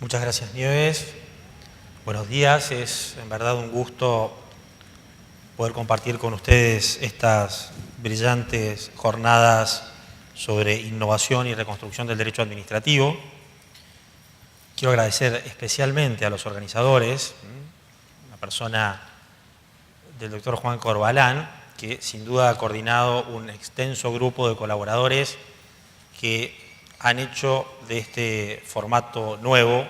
Muchas gracias, Nieves. Buenos días. Es en verdad un gusto poder compartir con ustedes estas brillantes jornadas sobre innovación y reconstrucción del derecho administrativo. Quiero agradecer especialmente a los organizadores, la persona del doctor Juan Corbalán, que sin duda ha coordinado un extenso grupo de colaboradores que han hecho de este formato nuevo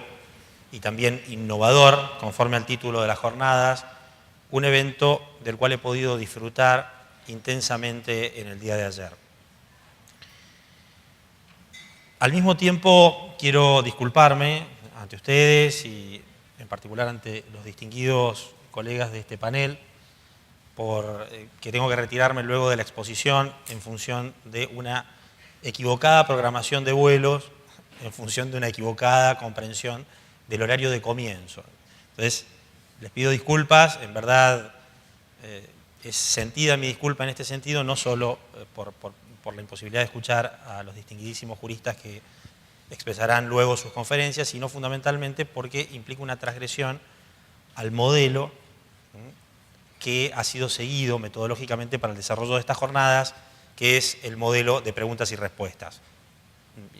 y también innovador, conforme al título de las jornadas, un evento del cual he podido disfrutar intensamente en el día de ayer. Al mismo tiempo, quiero disculparme ante ustedes y en particular ante los distinguidos colegas de este panel por que tengo que retirarme luego de la exposición en función de una equivocada programación de vuelos, en función de una equivocada comprensión del horario de comienzo. Entonces, les pido disculpas, en verdad es sentida mi disculpa en este sentido, no solo por la imposibilidad de escuchar a los distinguidísimos juristas que expresarán luego sus conferencias, sino fundamentalmente porque implica una transgresión al modelo que ha sido seguido metodológicamente para el desarrollo de estas jornadas, que es el modelo de preguntas y respuestas.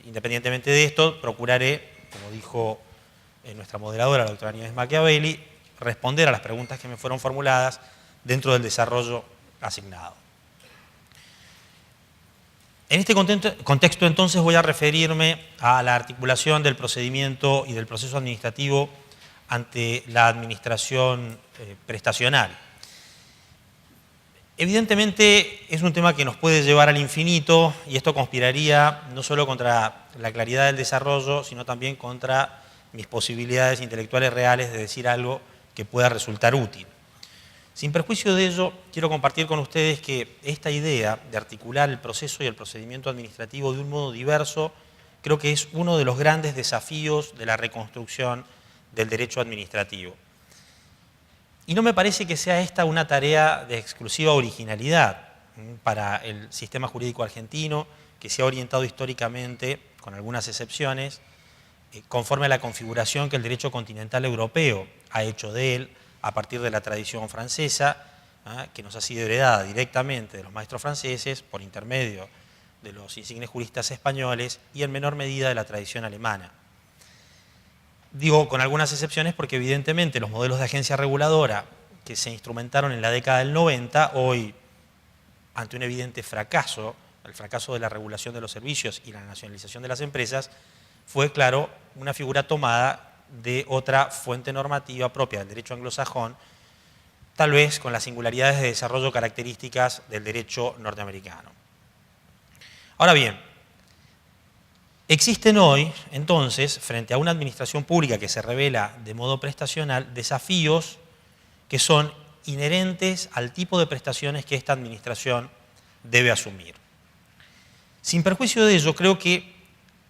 Independientemente de esto, procuraré, como dijo nuestra moderadora, la doctora Nieves Machiavelli, responder a las preguntas que me fueron formuladas dentro del desarrollo asignado. En este contexto, entonces, voy a referirme a la articulación del procedimiento y del proceso administrativo ante la administración prestacional. Evidentemente es un tema que nos puede llevar al infinito y esto conspiraría no solo contra la claridad del desarrollo, sino también contra mis posibilidades intelectuales reales de decir algo que pueda resultar útil. Sin perjuicio de ello, quiero compartir con ustedes que esta idea de articular el proceso y el procedimiento administrativo de un modo diverso creo que es uno de los grandes desafíos de la reconstrucción del derecho administrativo. Y no me parece que sea esta una tarea de exclusiva originalidad para el sistema jurídico argentino, que se ha orientado históricamente, con algunas excepciones, conforme a la configuración que el derecho continental europeo ha hecho de él a partir de la tradición francesa, que nos ha sido heredada directamente de los maestros franceses por intermedio de los insignes juristas españoles y en menor medida de la tradición alemana. Digo con algunas excepciones porque evidentemente los modelos de agencia reguladora que se instrumentaron en la década del 90, hoy ante un evidente fracaso, el fracaso de la regulación de los servicios y la nacionalización de las empresas, fue, claro, una figura tomada de otra fuente normativa propia del derecho anglosajón, tal vez con las singularidades de desarrollo características del derecho norteamericano. Ahora bien, existen hoy, entonces, frente a una administración pública que se revela de modo prestacional, desafíos que son inherentes al tipo de prestaciones que esta administración debe asumir. Sin perjuicio de ello, creo que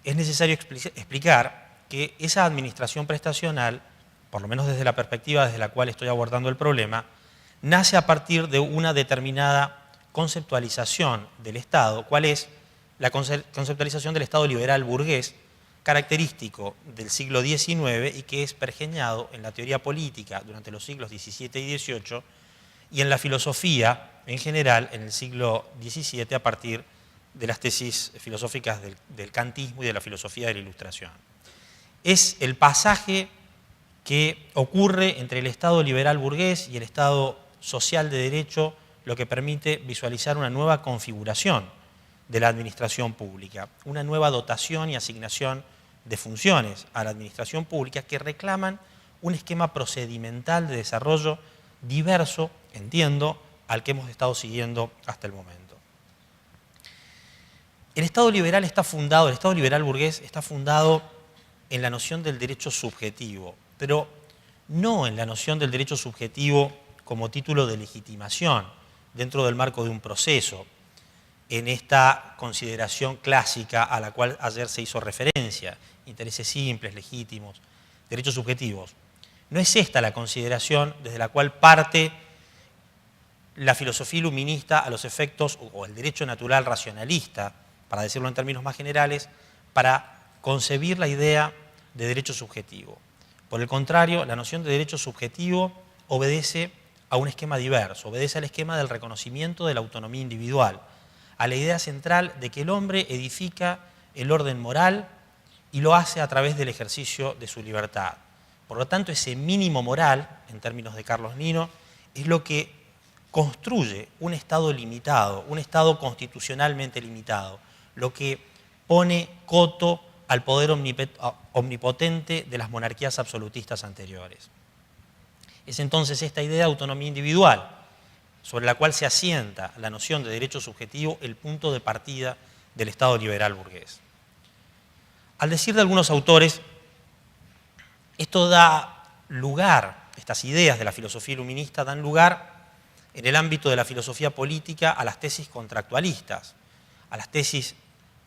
es necesario explicar que esa administración prestacional, por lo menos desde la perspectiva desde la cual estoy abordando el problema, nace a partir de una determinada conceptualización del Estado, cuál es la conceptualización del Estado liberal burgués, característico del siglo XIX y que es pergeñado en la teoría política durante los siglos XVII y XVIII y en la filosofía en general en el siglo XVII a partir de las tesis filosóficas del kantismo y de la filosofía de la Ilustración. Es el pasaje que ocurre entre el Estado liberal burgués y el Estado social de derecho lo que permite visualizar una nueva configuración de la administración pública, una nueva dotación y asignación de funciones a la administración pública que reclaman un esquema procedimental de desarrollo diverso, entiendo, al que hemos estado siguiendo hasta el momento. El Estado liberal está fundado, el Estado liberal burgués está fundado en la noción del derecho subjetivo, pero no en la noción del derecho subjetivo como título de legitimación dentro del marco de un proceso, en esta consideración clásica a la cual ayer se hizo referencia, intereses simples, legítimos, derechos subjetivos. No es esta la consideración desde la cual parte la filosofía iluminista a los efectos, o el derecho natural racionalista, para decirlo en términos más generales, para concebir la idea de derecho subjetivo. Por el contrario, la noción de derecho subjetivo obedece a un esquema diverso, obedece al esquema del reconocimiento de la autonomía individual, a la idea central de que el hombre edifica el orden moral y lo hace a través del ejercicio de su libertad. Por lo tanto, ese mínimo moral, en términos de Carlos Nino, es lo que construye un Estado limitado, un Estado constitucionalmente limitado, lo que pone coto al poder omnipotente de las monarquías absolutistas anteriores. Es entonces esta idea de autonomía individual, sobre la cual se asienta la noción de derecho subjetivo, el punto de partida del Estado liberal burgués. Al decir de algunos autores, esto da lugar, estas ideas de la filosofía iluminista dan lugar en el ámbito de la filosofía política a las tesis contractualistas, a las tesis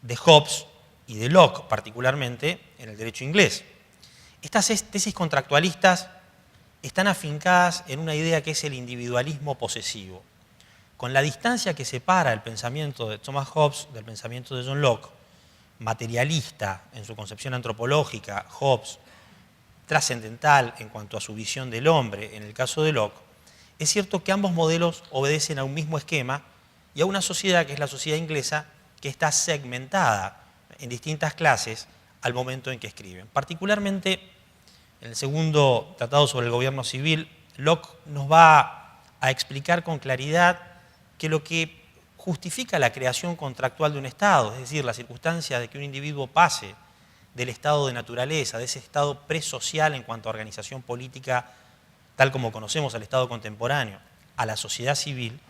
de Hobbes y de Locke, particularmente en el derecho inglés. Estas tesis contractualistas están afincadas en una idea que es el individualismo posesivo. Con la distancia que separa el pensamiento de Thomas Hobbes del pensamiento de John Locke, materialista en su concepción antropológica, Hobbes, trascendental en cuanto a su visión del hombre, en el caso de Locke, es cierto que ambos modelos obedecen a un mismo esquema y a una sociedad que es la sociedad inglesa, que está segmentada en distintas clases al momento en que escriben. Particularmente, en el segundo tratado sobre el gobierno civil, Locke nos va a explicar con claridad que lo que justifica la creación contractual de un Estado, es decir, la circunstancia de que un individuo pase del estado de naturaleza, de ese estado presocial en cuanto a organización política, tal como conocemos al Estado contemporáneo, a la sociedad civil,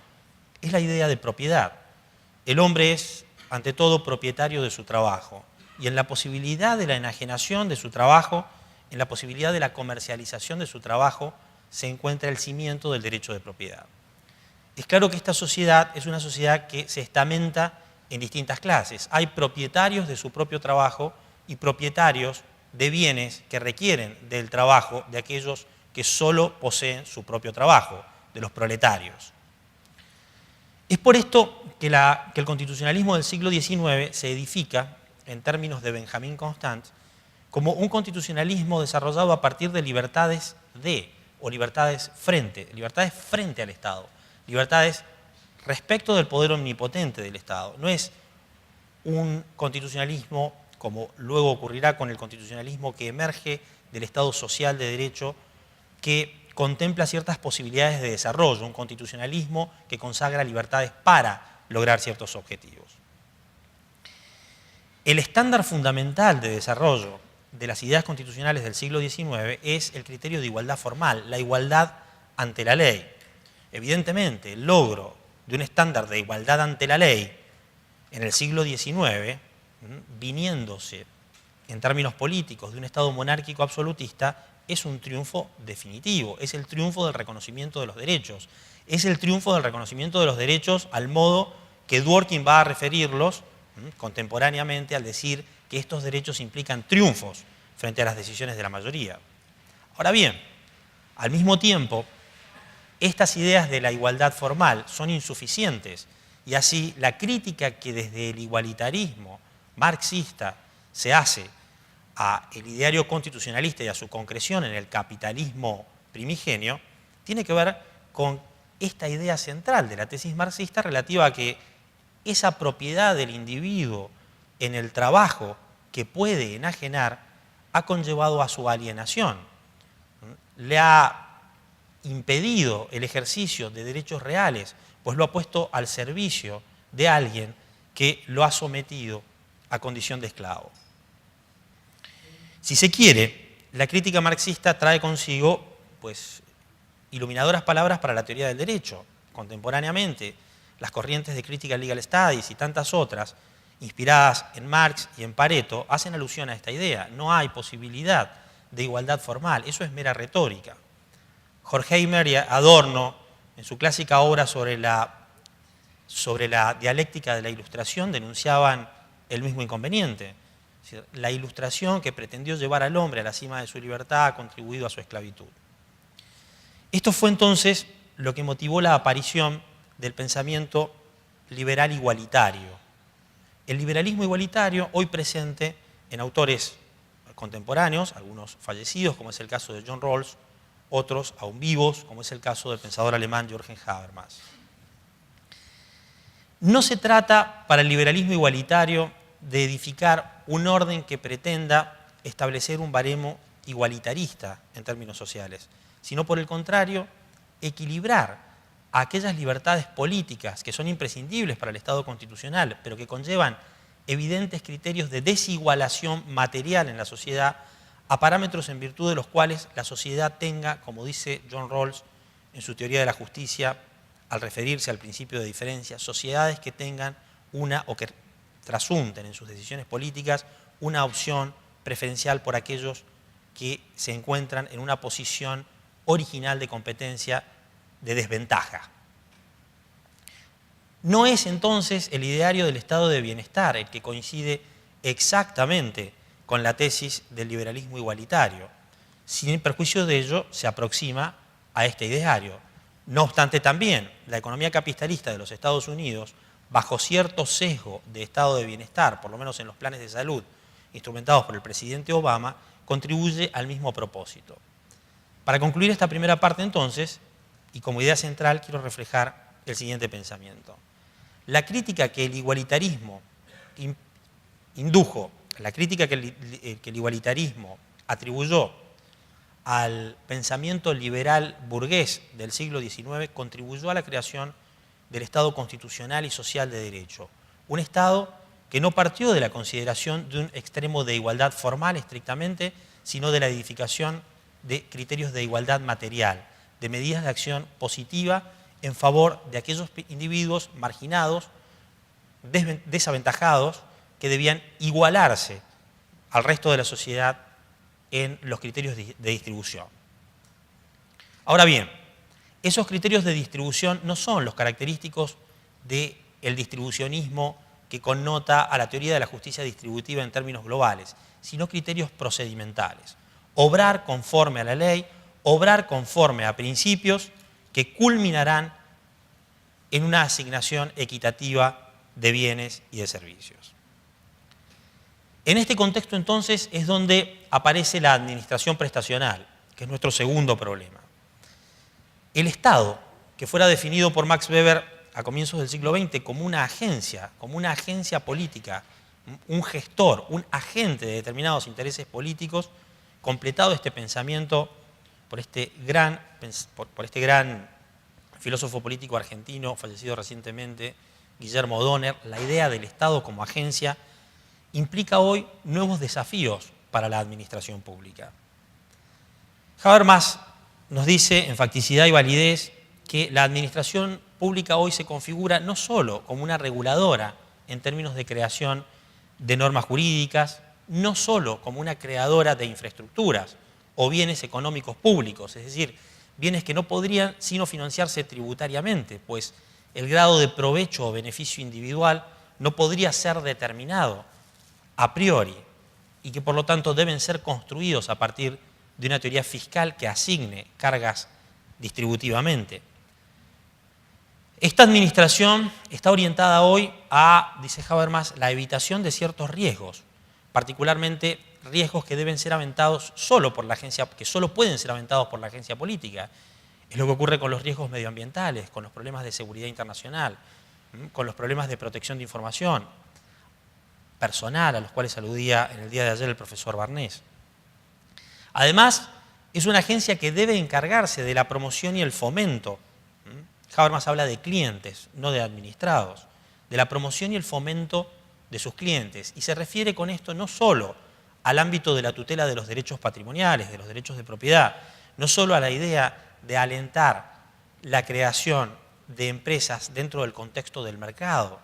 es la idea de propiedad. El hombre es, ante todo, propietario de su trabajo, y en la posibilidad de la enajenación de su trabajo, en la posibilidad de la comercialización de su trabajo, se encuentra el cimiento del derecho de propiedad. Es claro que esta sociedad es una sociedad que se estamenta en distintas clases. Hay propietarios de su propio trabajo y propietarios de bienes que requieren del trabajo de aquellos que solo poseen su propio trabajo, de los proletarios. Es por esto que el constitucionalismo del siglo XIX se edifica, en términos de Benjamin Constant, como un constitucionalismo desarrollado a partir de libertades o libertades frente al Estado, libertades respecto del poder omnipotente del Estado. No es un constitucionalismo, como luego ocurrirá con el constitucionalismo que emerge del Estado social de derecho, que contempla ciertas posibilidades de desarrollo, un constitucionalismo que consagra libertades para lograr ciertos objetivos. El estándar fundamental de desarrollo de las ideas constitucionales del siglo XIX es el criterio de igualdad formal, la igualdad ante la ley. Evidentemente, el logro de un estándar de igualdad ante la ley en el siglo XIX, viniéndose en términos políticos de un Estado monárquico absolutista, es un triunfo definitivo, es el triunfo del reconocimiento de los derechos, es el triunfo del reconocimiento de los derechos al modo que Dworkin va a referirlos contemporáneamente al decir que estos derechos implican triunfos frente a las decisiones de la mayoría. Ahora bien, al mismo tiempo, estas ideas de la igualdad formal son insuficientes y así la crítica que desde el igualitarismo marxista se hace al ideario constitucionalista y a su concreción en el capitalismo primigenio, tiene que ver con esta idea central de la tesis marxista relativa a que esa propiedad del individuo en el trabajo que puede enajenar ha conllevado a su alienación, le ha impedido el ejercicio de derechos reales, pues lo ha puesto al servicio de alguien que lo ha sometido a condición de esclavo. Si se quiere, la crítica marxista trae consigo iluminadoras palabras para la teoría del derecho. Contemporáneamente, las corrientes de crítica legal studies y tantas otras, inspiradas en Marx y en Pareto, hacen alusión a esta idea. No hay posibilidad de igualdad formal, eso es mera retórica. Horkheimer y Adorno, en su clásica obra sobre la dialéctica de la Ilustración, denunciaban el mismo inconveniente. Es decir, la Ilustración que pretendió llevar al hombre a la cima de su libertad ha contribuido a su esclavitud. Esto fue entonces lo que motivó la aparición del pensamiento liberal igualitario. El liberalismo igualitario, hoy presente en autores contemporáneos, algunos fallecidos, como es el caso de John Rawls, otros aún vivos, como es el caso del pensador alemán Jürgen Habermas. No se trata para el liberalismo igualitario de edificar un orden que pretenda establecer un baremo igualitarista en términos sociales, sino por el contrario, equilibrar aquellas libertades políticas que son imprescindibles para el Estado constitucional, pero que conllevan evidentes criterios de desigualación material en la sociedad, a parámetros en virtud de los cuales la sociedad tenga, como dice John Rawls en su teoría de la justicia, al referirse al principio de diferencia, sociedades que tengan o que trasunten en sus decisiones políticas una opción preferencial por aquellos que se encuentran en una posición original de competencia de desventaja. No es entonces el ideario del estado de bienestar el que coincide exactamente con la tesis del liberalismo igualitario. Sin perjuicio de ello, se aproxima a este ideario. No obstante, también la economía capitalista de los Estados Unidos, bajo cierto sesgo de estado de bienestar, por lo menos en los planes de salud instrumentados por el presidente Obama, contribuye al mismo propósito. Para concluir esta primera parte, entonces, y como idea central, quiero reflejar el siguiente pensamiento. La crítica que el igualitarismo indujo, la crítica que el igualitarismo atribuyó al pensamiento liberal burgués del siglo XIX contribuyó a la creación del Estado constitucional y social de derecho. Un Estado que no partió de la consideración de un extremo de igualdad formal estrictamente, sino de la edificación de criterios de igualdad material, de medidas de acción positiva en favor de aquellos individuos marginados, desaventajados, que debían igualarse al resto de la sociedad en los criterios de distribución. Ahora bien, esos criterios de distribución no son los característicos del distribucionismo que connota a la teoría de la justicia distributiva en términos globales, sino criterios procedimentales. Obrar conforme a la ley, obrar conforme a principios que culminarán en una asignación equitativa de bienes y de servicios. En este contexto, entonces, es donde aparece la administración prestacional, que es nuestro segundo problema. El Estado, que fuera definido por Max Weber a comienzos del siglo XX como una agencia política, un gestor, un agente de determinados intereses políticos, completado este pensamiento por este gran filósofo político argentino fallecido recientemente, Guillermo Donner, la idea del Estado como agencia implica hoy nuevos desafíos para la administración pública. Habermas nos dice en facticidad y validez que la administración pública hoy se configura no solo como una reguladora en términos de creación de normas jurídicas, no solo como una creadora de infraestructuras o bienes económicos públicos, es decir, bienes que no podrían sino financiarse tributariamente, pues el grado de provecho o beneficio individual no podría ser determinado a priori y que por lo tanto deben ser construidos a partir de una teoría fiscal que asigne cargas distributivamente. Esta administración está orientada hoy a, dice Habermas, la evitación de ciertos riesgos, particularmente riesgos que deben ser aventados solo por la agencia, que solo pueden ser aventados por la agencia política. Es lo que ocurre con los riesgos medioambientales, con los problemas de seguridad internacional, con los problemas de protección de información personal, a los cuales aludía en el día de ayer el profesor Barnés. Además, es una agencia que debe encargarse de la promoción y el fomento. Habermas habla de clientes, no de administrados, de la promoción y el fomento de sus clientes. Y se refiere con esto no solo al ámbito de la tutela de los derechos patrimoniales, de los derechos de propiedad, no solo a la idea de alentar la creación de empresas dentro del contexto del mercado,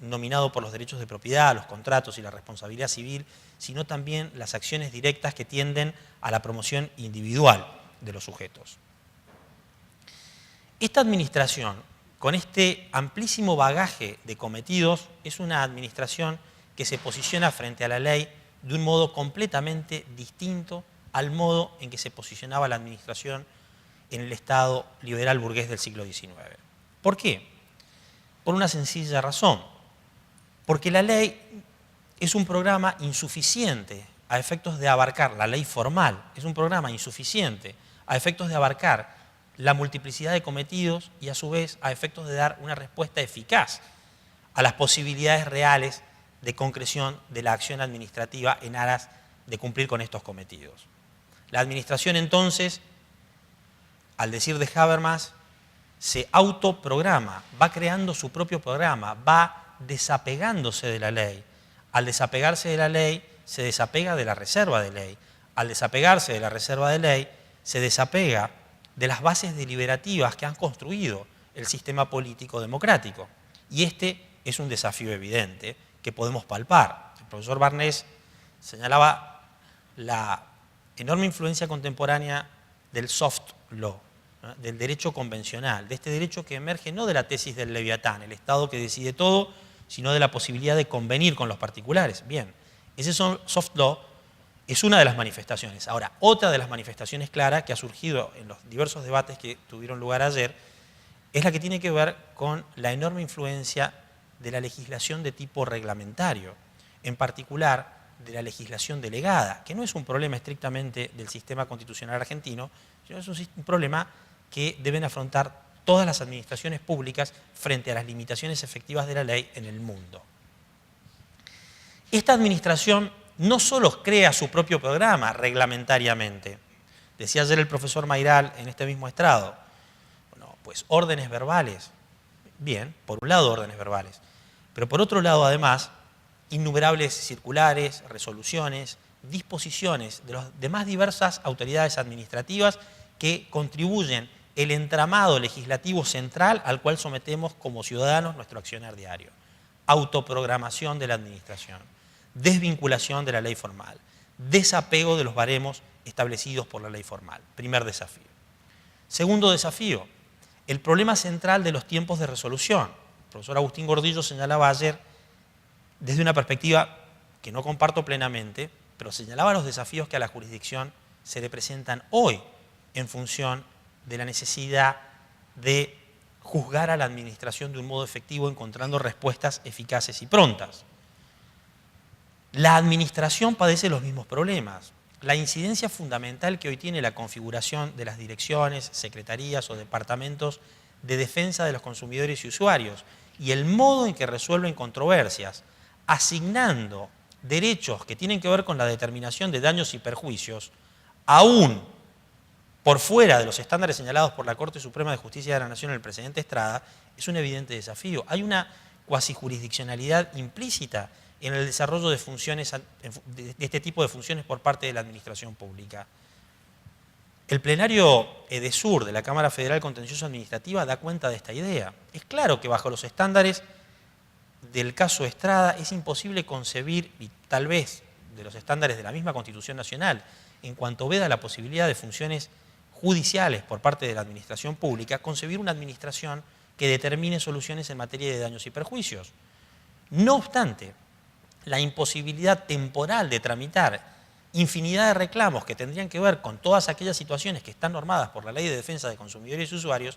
nominado por los derechos de propiedad, los contratos y la responsabilidad civil, sino también las acciones directas que tienden a la promoción individual de los sujetos. Esta administración, con este amplísimo bagaje de cometidos, es una administración que se posiciona frente a la ley de un modo completamente distinto al modo en que se posicionaba la administración en el Estado liberal burgués del siglo XIX. ¿Por qué? Por una sencilla razón. Porque la ley es un programa insuficiente a efectos de abarcar la ley formal, es un programa insuficiente a efectos de abarcar la multiplicidad de cometidos y a su vez a efectos de dar una respuesta eficaz a las posibilidades reales de concreción de la acción administrativa en aras de cumplir con estos cometidos. La administración entonces, al decir de Habermas, se autoprograma, va creando su propio programa, va desapegándose de la ley. Al desapegarse de la ley, se desapega de la reserva de ley. Al desapegarse de la reserva de ley, se desapega de las bases deliberativas que han construido el sistema político democrático. Y este es un desafío evidente que podemos palpar. El profesor Barnés señalaba la enorme influencia contemporánea del soft law, ¿no?, del derecho convencional, de este derecho que emerge no de la tesis del Leviatán, el Estado que decide todo, sino de la posibilidad de convenir con los particulares. Bien, ese soft law es una de las manifestaciones. Ahora, otra de las manifestaciones claras que ha surgido en los diversos debates que tuvieron lugar ayer es la que tiene que ver con la enorme influencia de la legislación de tipo reglamentario, en particular de la legislación delegada, que no es un problema estrictamente del sistema constitucional argentino, sino es un problema que deben afrontar todas las administraciones públicas frente a las limitaciones efectivas de la ley en el mundo. Esta administración no solo crea su propio programa reglamentariamente, decía ayer el profesor Mayral en este mismo estrado, bueno, pues órdenes verbales, bien, por un lado órdenes verbales, pero por otro lado además innumerables circulares, resoluciones, disposiciones de las demás diversas autoridades administrativas que contribuyen el entramado legislativo central al cual sometemos como ciudadanos nuestro accionar diario. Autoprogramación de la administración, desvinculación de la ley formal, desapego de los baremos establecidos por la ley formal. Primer desafío. Segundo desafío, el problema central de los tiempos de resolución. El profesor Agustín Gordillo señalaba ayer, desde una perspectiva que no comparto plenamente, pero señalaba los desafíos que a la jurisdicción se le presentan hoy en función de la necesidad de juzgar a la administración de un modo efectivo encontrando respuestas eficaces y prontas. La administración padece los mismos problemas. La incidencia fundamental que hoy tiene la configuración de las direcciones, secretarías o departamentos de defensa de los consumidores y usuarios y el modo en que resuelven controversias, asignando derechos que tienen que ver con la determinación de daños y perjuicios, aún por fuera de los estándares señalados por la Corte Suprema de Justicia de la Nación en el precedente Estrada, es un evidente desafío. Hay una cuasijurisdiccionalidad implícita en el desarrollo de funciones, de este tipo de funciones por parte de la administración pública. El plenario EDESUR de la Cámara Federal Contencioso Administrativa da cuenta de esta idea. Es claro que bajo los estándares del caso Estrada es imposible concebir, y tal vez de los estándares de la misma Constitución Nacional, en cuanto veda la posibilidad de funciones judiciales por parte de la administración pública, concebir una administración que determine soluciones en materia de daños y perjuicios. No obstante, la imposibilidad temporal de tramitar infinidad de reclamos que tendrían que ver con todas aquellas situaciones que están normadas por la Ley de Defensa de Consumidores y Usuarios,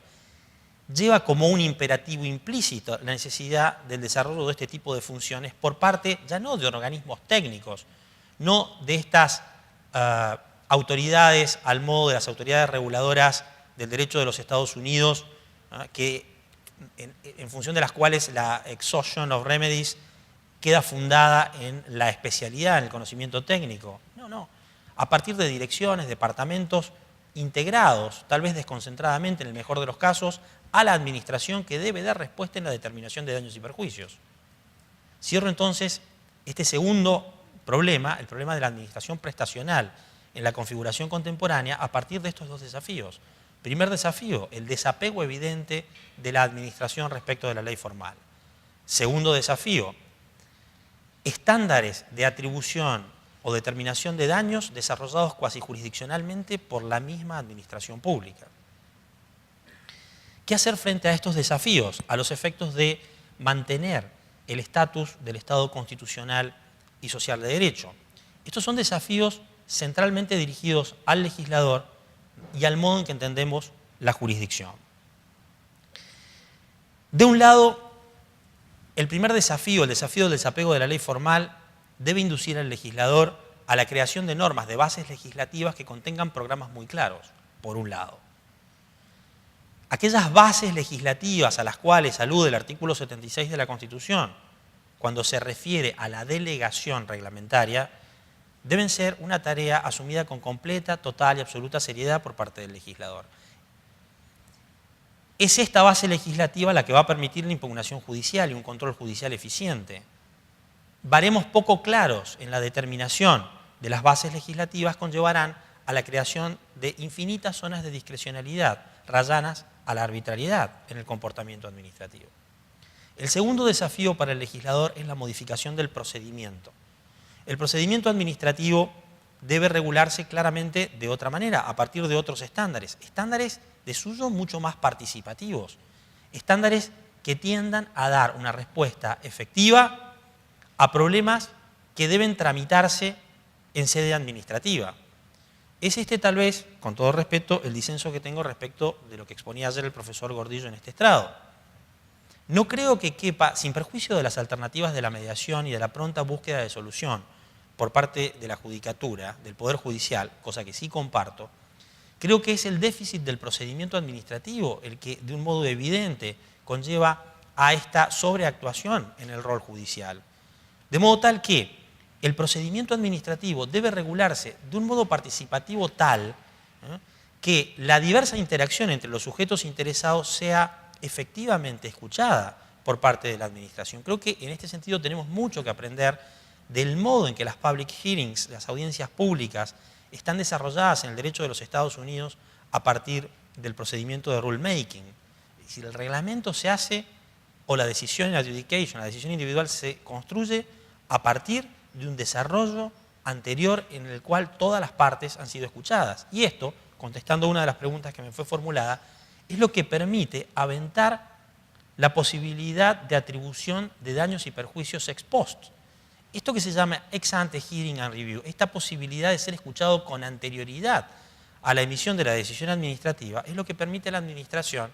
lleva como un imperativo implícito la necesidad del desarrollo de este tipo de funciones por parte, ya no de organismos técnicos, no de estas autoridades al modo de las autoridades reguladoras del derecho de los Estados Unidos, que en función de las cuales la exhaustion of remedies queda fundada en la especialidad, en el conocimiento técnico. No. A partir de direcciones, departamentos integrados, tal vez desconcentradamente en el mejor de los casos, a la administración que debe dar respuesta en la determinación de daños y perjuicios. Cierro entonces este segundo problema, el problema de la administración prestacional en la configuración contemporánea, a partir de estos dos desafíos. Primer desafío, el desapego evidente de la administración respecto de la ley formal. Segundo desafío, estándares de atribución o determinación de daños desarrollados cuasijurisdiccionalmente por la misma administración pública. ¿Qué hacer frente a estos desafíos a los efectos de mantener el estatus del Estado constitucional y social de derecho? Estos son desafíos centralmente dirigidos al legislador y al modo en que entendemos la jurisdicción. De un lado, el primer desafío, el desafío del desapego de la ley formal, debe inducir al legislador a la creación de normas, de bases legislativas que contengan programas muy claros, por un lado. Aquellas bases legislativas a las cuales alude el artículo 76 de la Constitución, cuando se refiere a la delegación reglamentaria, deben ser una tarea asumida con completa, total y absoluta seriedad por parte del legislador. Es esta base legislativa la que va a permitir la impugnación judicial y un control judicial eficiente. Baremos poco claros en la determinación de las bases legislativas conllevarán a la creación de infinitas zonas de discrecionalidad, rayanas a la arbitrariedad en el comportamiento administrativo. El segundo desafío para el legislador es la modificación del procedimiento. El procedimiento administrativo debe regularse claramente de otra manera, a partir de otros estándares. Estándares de suyo mucho más participativos. Estándares que tiendan a dar una respuesta efectiva a problemas que deben tramitarse en sede administrativa. Es este tal vez, con todo respeto, el disenso que tengo respecto de lo que exponía ayer el profesor Gordillo en este estrado. No creo que quepa, sin perjuicio de las alternativas de la mediación y de la pronta búsqueda de solución por parte de la judicatura, del Poder Judicial, cosa que sí comparto, creo que es el déficit del procedimiento administrativo el que de un modo evidente conlleva a esta sobreactuación en el rol judicial. De modo tal que el procedimiento administrativo debe regularse de un modo participativo tal que la diversa interacción entre los sujetos interesados sea efectivamente escuchada por parte de la administración. Creo que en este sentido tenemos mucho que aprender del modo en que las public hearings, las audiencias públicas, están desarrolladas en el derecho de los Estados Unidos a partir del procedimiento de rulemaking. Es decir, el reglamento se hace, o la decisión en adjudication, la decisión individual se construye a partir de un desarrollo anterior en el cual todas las partes han sido escuchadas. Y esto, contestando una de las preguntas que me fue formulada, es lo que permite aventar la posibilidad de atribución de daños y perjuicios ex post. Esto que se llama ex ante hearing and review, esta posibilidad de ser escuchado con anterioridad a la emisión de la decisión administrativa, es lo que permite a la administración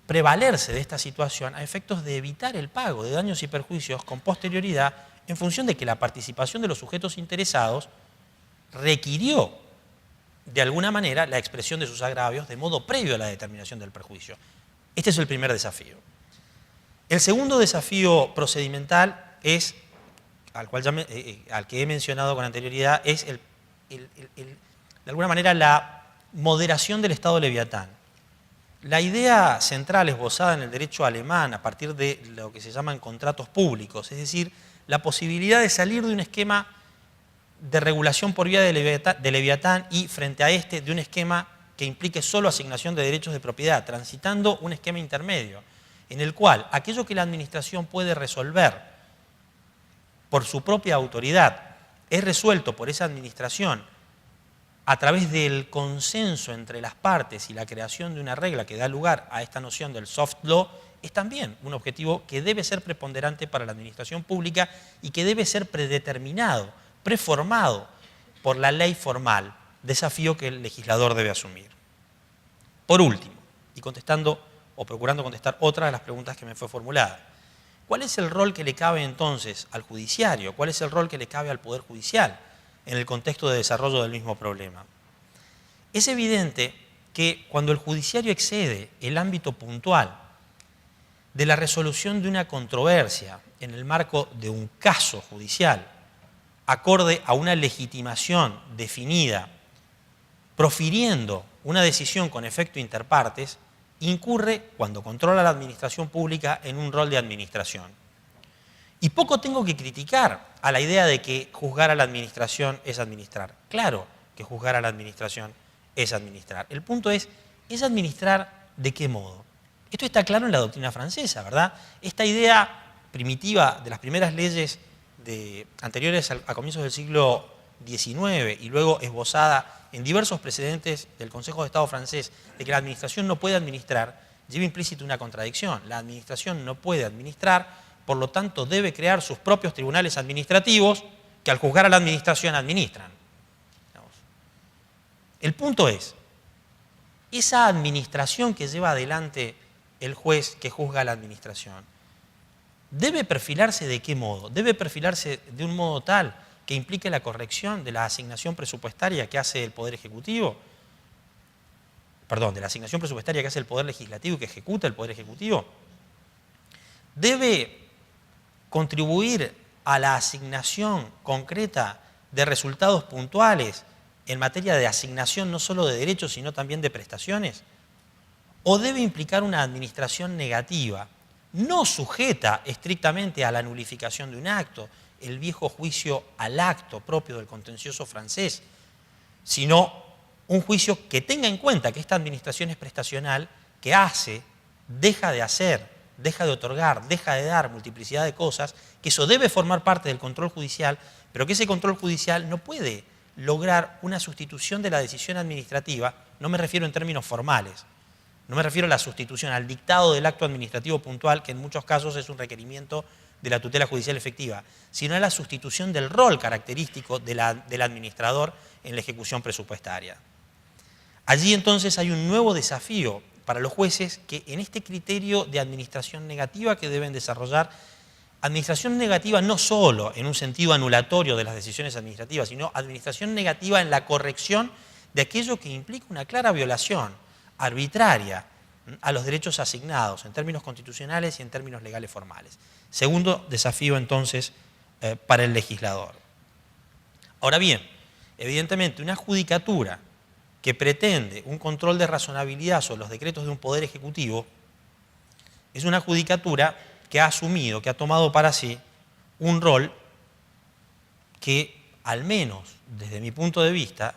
prevalerse de esta situación a efectos de evitar el pago de daños y perjuicios con posterioridad en función de que la participación de los sujetos interesados requirió de alguna manera la expresión de sus agravios de modo previo a la determinación del perjuicio. Este es el primer desafío. El segundo desafío procedimental es, al que he mencionado con anterioridad, es de alguna manera la moderación del Estado leviatán. La idea central esbozada en el derecho alemán a partir de lo que se llaman contratos públicos, es decir, la posibilidad de salir de un esquema de regulación por vía de leviatán y frente a este de un esquema que implique solo asignación de derechos de propiedad, transitando un esquema intermedio, en el cual aquello que la administración puede resolver por su propia autoridad es resuelto por esa administración a través del consenso entre las partes y la creación de una regla que da lugar a esta noción del soft law, es también un objetivo que debe ser preponderante para la administración pública y que debe ser predeterminado, preformado por la ley formal, desafío que el legislador debe asumir. Por último, y contestando o procurando contestar otra de las preguntas que me fue formulada, ¿cuál es el rol que le cabe entonces al judiciario? ¿Cuál es el rol que le cabe al Poder Judicial en el contexto de desarrollo del mismo problema? Es evidente que cuando el judiciario excede el ámbito puntual de la resolución de una controversia en el marco de un caso judicial, acorde a una legitimación definida, profiriendo una decisión con efecto interpartes, incurre, cuando controla la administración pública, en un rol de administración. Y poco tengo que criticar a la idea de que juzgar a la administración es administrar. Claro que juzgar a la administración es administrar. El punto es administrar ¿de qué modo? Esto está claro en la doctrina francesa, ¿verdad? Esta idea primitiva de las primeras leyes anteriores a comienzos del siglo XIX y luego esbozada en diversos precedentes del Consejo de Estado francés de que la administración no puede administrar, lleva implícito una contradicción. La administración no puede administrar, por lo tanto debe crear sus propios tribunales administrativos que al juzgar a la administración administran. El punto es, esa administración que lleva adelante el juez que juzga a la administración, ¿debe perfilarse de qué modo? Debe perfilarse de un modo tal que implique la corrección de la asignación presupuestaria que hace el Poder Ejecutivo, perdón, de la asignación presupuestaria que hace el Poder Legislativo y que ejecuta el Poder Ejecutivo, debe contribuir a la asignación concreta de resultados puntuales en materia de asignación no solo de derechos, sino también de prestaciones, o debe implicar una administración negativa, no sujeta estrictamente a la nulificación de un acto, el viejo juicio al acto propio del contencioso francés, sino un juicio que tenga en cuenta que esta administración es prestacional, que hace, deja de hacer, deja de otorgar, deja de dar multiplicidad de cosas, que eso debe formar parte del control judicial, pero que ese control judicial no puede lograr una sustitución de la decisión administrativa, no me refiero en términos formales, no me refiero a la sustitución, al dictado del acto administrativo puntual, que en muchos casos es un requerimiento de la tutela judicial efectiva, sino a la sustitución del rol característico del administrador en la ejecución presupuestaria. Allí entonces hay un nuevo desafío para los jueces que en este criterio de administración negativa que deben desarrollar, administración negativa no solo en un sentido anulatorio de las decisiones administrativas, sino administración negativa en la corrección de aquello que implica una clara violación arbitraria a los derechos asignados en términos constitucionales y en términos legales formales. Segundo desafío entonces para el legislador. Ahora bien, evidentemente una judicatura que pretende un control de razonabilidad sobre los decretos de un poder ejecutivo es una judicatura que ha asumido, que ha tomado para sí un rol que, al menos desde mi punto de vista,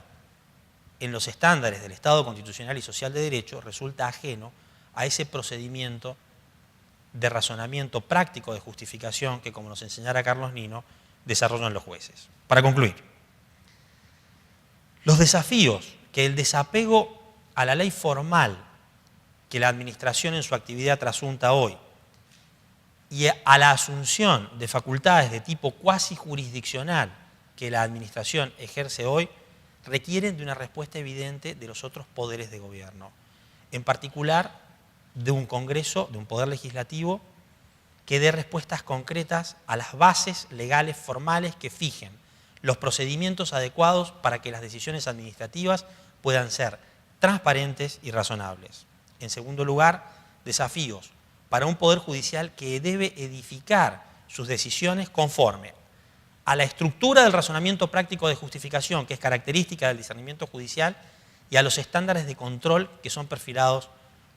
en los estándares del Estado constitucional y social de derecho, resulta ajeno a ese procedimiento de razonamiento práctico de justificación que, como nos enseñara Carlos Nino, desarrollan los jueces. Para concluir, los desafíos que el desapego a la ley formal que la Administración en su actividad trasunta hoy y a la asunción de facultades de tipo cuasi jurisdiccional que la Administración ejerce hoy requieren de una respuesta evidente de los otros poderes de gobierno, en particular de un Congreso, de un poder legislativo que dé respuestas concretas a las bases legales formales que fijen los procedimientos adecuados para que las decisiones administrativas puedan ser transparentes y razonables. En segundo lugar, desafíos para un poder judicial que debe edificar sus decisiones conforme a la estructura del razonamiento práctico de justificación, que es característica del discernimiento judicial, y a los estándares de control que son perfilados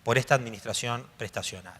por esta administración prestacional.